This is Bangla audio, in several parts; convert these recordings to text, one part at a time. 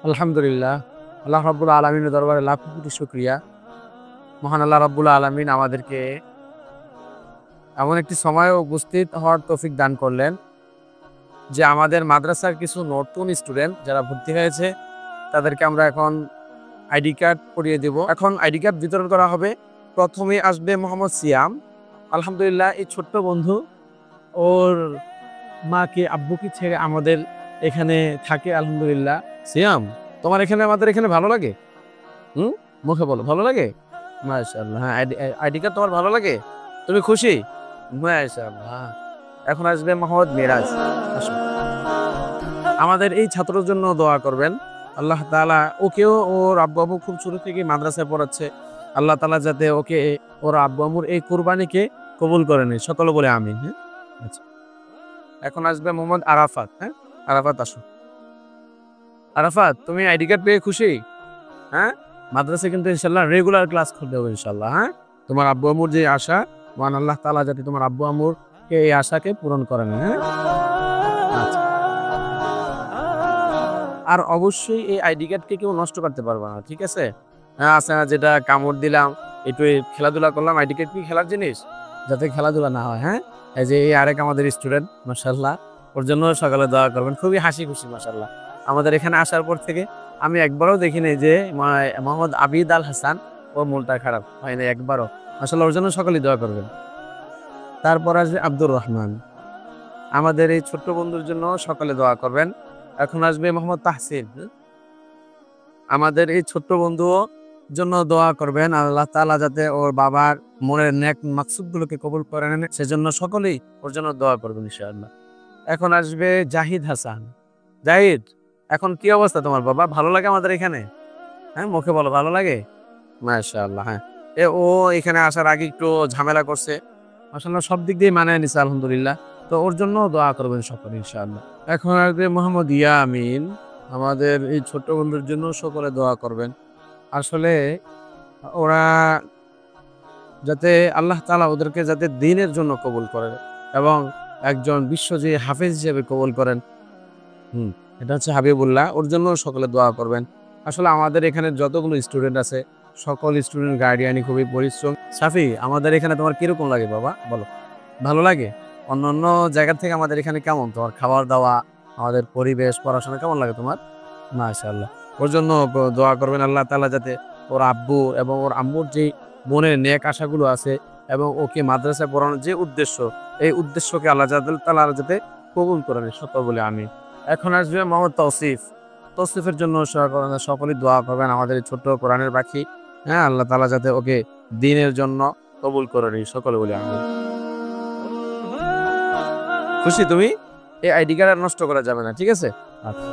আলহামদুলিল্লাহ, আল্লাহ রাব্বুল আলামিনের দরবারে লাখ কোটি শুকরিয়া। মহান আল্লাহ রাব্বুল আলামিন আমাদেরকে এমন একটি সময়ে উপস্থিত হওয়ার তৌফিক দান করলেন যে আমাদের মাদ্রাসার কিছু নতুন স্টুডেন্ট যারা ভর্তি হয়েছে তাদেরকে আমরা এখন আইডি কার্ড করিয়ে দেব। এখন আইডি কার্ড বিতরণ করা হবে। প্রথমে আসবে মোহাম্মদ সিয়াম। আলহামদুলিল্লাহ, এই ছোট্ট বন্ধু ওর মাকে আব্বুকে ছেড়ে আমাদের এখানে থাকে। আলহামদুলিল্লাহ। সিয়াম, তোমার এখানে আমাদের এখানে ভালো লাগে? মুখে বলো ভালো লাগে। মাশাআল্লাহ। হ্যাঁ, আইডি কার্ড তোমার ভালো লাগে? তুমি খুশি? মাশাআল্লাহ। এখন আসবে মোহাম্মদ মিরাজ। আসো। আমাদের এই ছাত্রের জন্য দোয়া করবেন। আল্লাহ তাআলা ওকেও ওর আব্বু আম্মু খুব ছোট থেকে মাদ্রাসায় পড়াচ্ছে। আল্লাহ তাআলা যাতে ওকে ওর আব্বু আম্মুর এই কুরবানিকে কবুল করে নেয়। সকলে বলে আমিন। হ্যাঁ, আচ্ছা। এখন আসবে মোহাম্মদ আরাফাত। হ্যাঁ, আরাফাত আসো। আরাফাত, তুমি আইডি কার্ড পেয়ে খুশি? হ্যাঁ, মাদ্রাসায় কিন্তু ইনশাআল্লাহ রেগুলার ক্লাস করতে হবে ইনশাআল্লাহ। হ্যাঁ, তোমার আব্বু আম্মুর যে আশা, মহান আল্লাহ তাআলা যাতে তোমার আব্বু আম্মুর এই আশাকে পূরণ করেন। হ্যাঁ, আচ্ছা। আর অবশ্যই এই আইডি কার্ডকে কেউ নষ্ট করতে পারবে না, ঠিক আছে? হ্যাঁ, আছে না যেটা কামড় দিলাম, একটু খেলাধুলা করলাম, আইডি কার্ড কি খেলার জিনিস? যাতে খেলাধুলা না হয়। হ্যাঁ, এই যে এই আরেক আমাদের স্টুডেন্ট, মাশাআল্লাহ, ওর জন্য সকালে দোয়া করবেন। খুবই হাসি খুশি, মাশাআল্লাহ। আমাদের এখানে আসার পর থেকে আমি একবারও দেখিনি যে মোহাম্মদ আবিদ আল হাসান ওর মনটা খারাপ হয় না একবারও। মাশাআল্লাহ, ওর জন্য সকলেই দোয়া করবেন। তারপর আসবে আব্দুর রহমান। আমাদের এই ছোট্ট বন্ধুর জন্য সকলে দোয়া করবেন। এখন আসবে মোহাম্মদ তাহসিন। আমাদের এই ছোট্ট বন্ধুও জন্য দোয়া করবেন। আল্লাহ তাআলা যাতে ওর বাবার মনের নেক মাকসুদগুলোকে কবুল করে নেন, সেজন্য সকলেই ওর জন্য দোয়া করবেন ইনশাআল্লাহ। এখন আসবে জাহিদ হাসান। জাহিদ, এখন কি অবস্থা তোমার বাবা? ভালো লাগে আমাদের এখানে? হ্যাঁ, মুখে বলো ভালো লাগে। মাশাআল্লাহ। হ্যাঁ, ও এখানে আসার আগে একটু ঝামেলা করছে। মাশাআল্লাহ, সব দিক দিয়ে মানায় নিছে আলহামদুলিল্লাহ। তো ওর জন্য দোয়া করবেন সকলে ইনশাআল্লাহ। এখন আসবে মোহাম্মদ ইয়ামিন। আমাদের এই ছোট্ট বন্ধুর জন্য সকলে দোয়া করবেন। আসলে ওরা যাতে আল্লাহ তাআলা ওদেরকে যাতে দ্বীনের জন্য কবুল করেন এবং একজন বিশ্বজয়ী হাফেজ হিসেবে কবুল করেন। হুম, এটা হচ্ছে হাবিবুল্লাহ। ওর জন্য সকলে দোয়া করবেন। আসলে আমাদের এখানে যতগুলো স্টুডেন্ট আছে সকল স্টুডেন্ট গার্ডিয়ানই খুবই পরিশ্রম। সাফি, আমাদের এখানে তোমার কিরকম লাগে বাবা বলো? ভালো লাগে? অন্যান্য জায়গা থেকে আমাদের এখানে কেমন তোমার খাবার দাওয়া, আমাদের পরিবেশ, পড়াশোনা কেমন লাগে তোমার? মাশাআল্লাহ। ওর জন্য দোয়া করবেন আল্লাহ তাআলা যাতে ওর আব্বু এবং ওর আম্মুর যে মনের নেক আশাগুলো আছে এবং ওকে মাদ্রাসায় পড়ানোর যে উদ্দেশ্য, এই উদ্দেশ্যকে আল্লাহ তাআলা যাতে কবুল করেন। সকল বলে আমিন। এখন আসবে মোহাম্মদ তৌসিফ। তৌসিফের জন্য সকলেই দোয়া করবেন। আমাদের এই ছোট্ট কোরআনের পাখি। হ্যাঁ, আল্লাহ তাআলা যাতে ওকে দ্বীনের জন্য কবুল করেন। সকলে বলে আমিন। খুশি তুমি? এই আইডি কার্ড আর নষ্ট করা যাবে না, ঠিক আছে? আচ্ছা।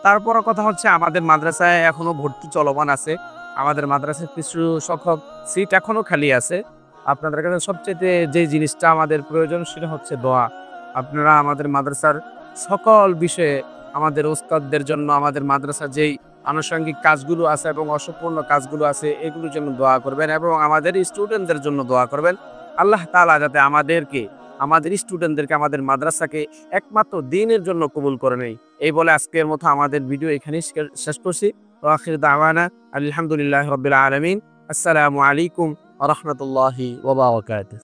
তারপর কথা হচ্ছে আমাদের মাদ্রাসায় এখনো ভর্তি চলমান আছে। আমাদের মাদ্রাসায় কিছু সংখ্যক সিট এখনো খালি আছে। আপনাদের কাছে সবচাইতে যে জিনিসটা আমাদের প্রয়োজন সেটা হচ্ছে দোয়া। আপনারা আমাদের মাদ্রাসার সকল বিষয়ে আমাদের ওস্তাদদের জন্য, আমাদের মাদ্রাসার যেই আনুষঙ্গিক কাজগুলো আছে এবং অসম্পূর্ণ কাজগুলো আছে এগুলোর জন্য দোয়া করবেন এবং আমাদের স্টুডেন্টদের জন্য দোয়া করবেন। আল্লাহ তাআলা যাতে আমাদের স্টুডেন্টদেরকে, আমাদের মাদ্রাসাকে একমাত্র দ্বীনের জন্য কবুল করে নেয়। এই বলে আজকের মতো আমাদের ভিডিও এখানেই শেষ করছি। ওয়া আখির দাওয়ানা আলহামদুলিল্লাহি রাব্বিল আলামিন। আসসালামু আলাইকুম ওয়া রাহমাতুল্লাহি ওয়া বারাকাতুহু।